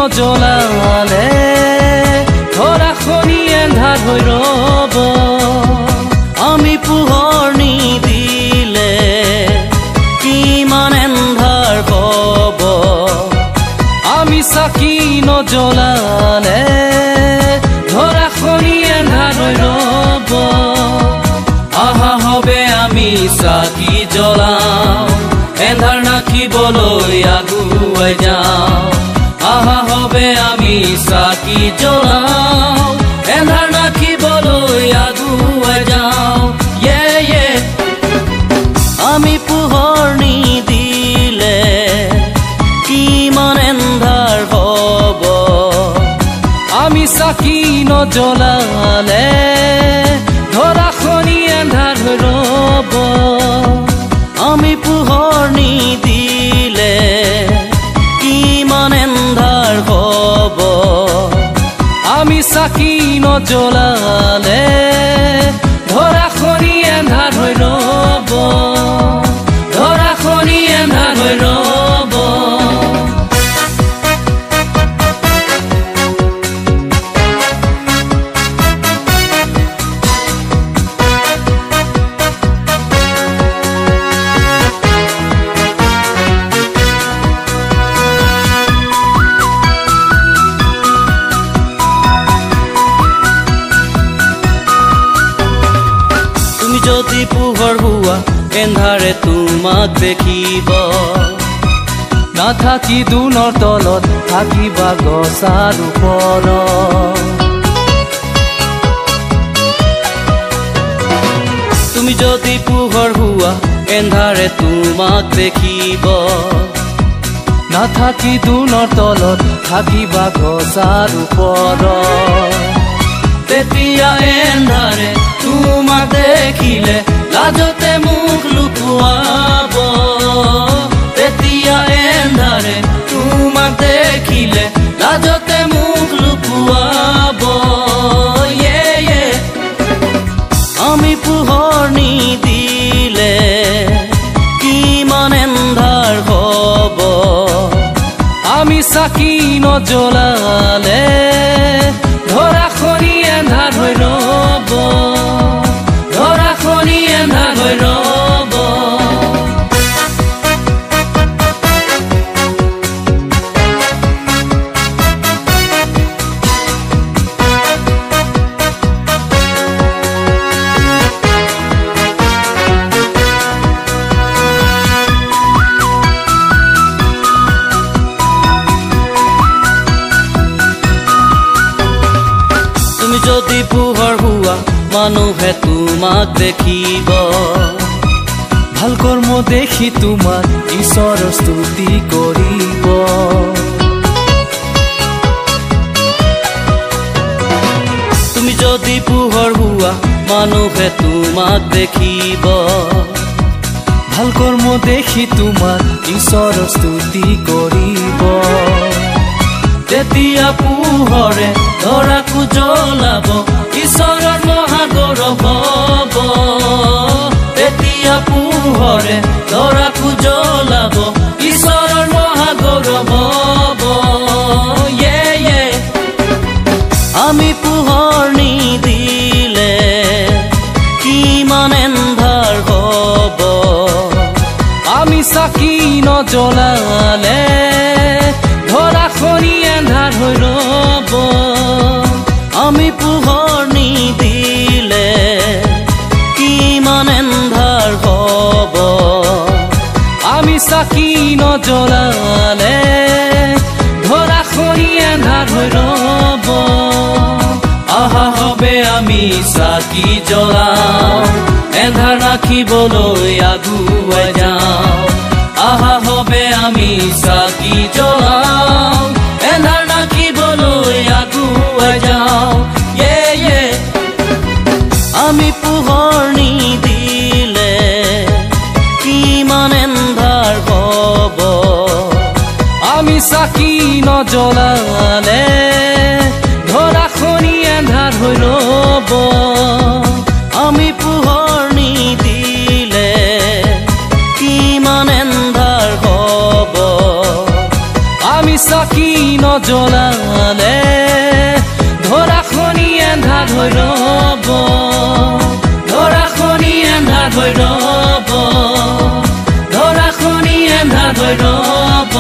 নজ্বলালে ধৰাখনি এন্ধাৰ হৈ ৰ'ব আমি পোহৰ নিদিলে কিমান এন্ধাৰ হ'ব আমি চাকি নজ্বলালে ধৰাখনি এন্ধাৰ হৈ ৰ'ব আহা হবে আমি চাকি জ্বলাওঁ এন্ধাৰ নাখিবলৈ আগুৱাই যাওঁ আহা হবে আমি চাকি জ্বলাওঁ এন্ধাৰ নাখিবলৈ আগুৱাই যাওঁ আমি পোহৰ নিদিলে কিমান এন্ধাৰ হ'ব আমি চাকি নজ্বলালে ধৰাখনি এন্ধাৰ হৈ ৰ'ব আমি পোহৰ নিদিলে কিমান এন্ধাৰ হ'ব আমি চাকি নজ্বলালে ধৰাখনি এন্ধাৰ হৈ ৰ'ব ধৰাখনি এন্ধাৰ হৈ ৰ'ব যদি পোহৰ হোৱা এন্ধাৰে তোমাক দেখিব নাথাকি দুনৰ তলত থাকিবা গছৰ ওপৰত তুমি যদি পোহৰ হোৱা এন্ধাৰে তোমাক দেখিব নাথাকি দুনৰ তলত থাকিবা গছৰ ওপৰত তেতিয়া এন্ধাৰে তোমাক দেখিলে লাজতে মুখ লুকুৱাব তেতিয়া এন্ধাৰে তোমাক দেখিলে লাজতে মুখ লুকুৱাব আমি পোহৰ নিদিলে কিমান এন্ধাৰ হ'ব আমি চাকি নজ্বলালে ধৰাখনি এন্ধাৰ হৈ ৰ'ব ধৰাখনি এন্ধাৰ হৈ ৰ'ব তুমি যদি পোহৰ হোৱা মানুহে তোমাক দেখিব ভাল কৰ্ম দেখি তোমাক ঈশ্বৰৰ স্তুতি কৰিব তুমি যদি পোহৰ হোৱা মানুহে তোমাক দেখিব ভাল কৰ্ম দেখি তোমাক ঈশ্বৰৰ স্তুতি কৰিব তেতিয়া পোহৰে ধৰাকো জ্বলাব ঈশ্বৰৰ মহাগৌৰৱ হ'ব তেতিয়া পোহৰে ধৰাকো জ্বলাব ঈশ্বৰৰ মহাগৌৰৱ হ'ব আমি পোহৰ নিদিলে কিমান এন্ধাৰ হ'ব আমি চাকি নজ্বলালে ধৰাখনি এন্ধাৰ হৈ ৰ'ব আমি পোহৰ নিদিলে কিমান এন্ধাৰ হ'ব আমি চাকি নজ্বলালে ধৰাখনি এন্ধাৰ হৈ ৰ'ব আহা হবে আমি চাকি জ্বলাওঁ এন্ধাৰ ৰাখিবলৈ আগুৱাই যাওঁ আহা হবে আমি চাকি জ্বলাওঁ এন্ধাৰ ৰাখিবলৈ আগুৱাই যাওঁ আমি পোহৰ নিদিলে কিমান এন্ধাৰ হ'ব আমি চাকি নজ্বলালে ধৰাখনি এন্ধাৰ হৈ ৰ'ব আমি পোহৰ নিদিলে কিমান এন্ধাৰ হ'ব আমি চাকি নজ্বলালে ধৰাখনি এন্ধাৰ হৈ ৰ'ব ধৰাখনি এন্ধাৰ হৈ ৰ'ব ধৰাখনি এন্ধাৰ হৈ ৰ'ব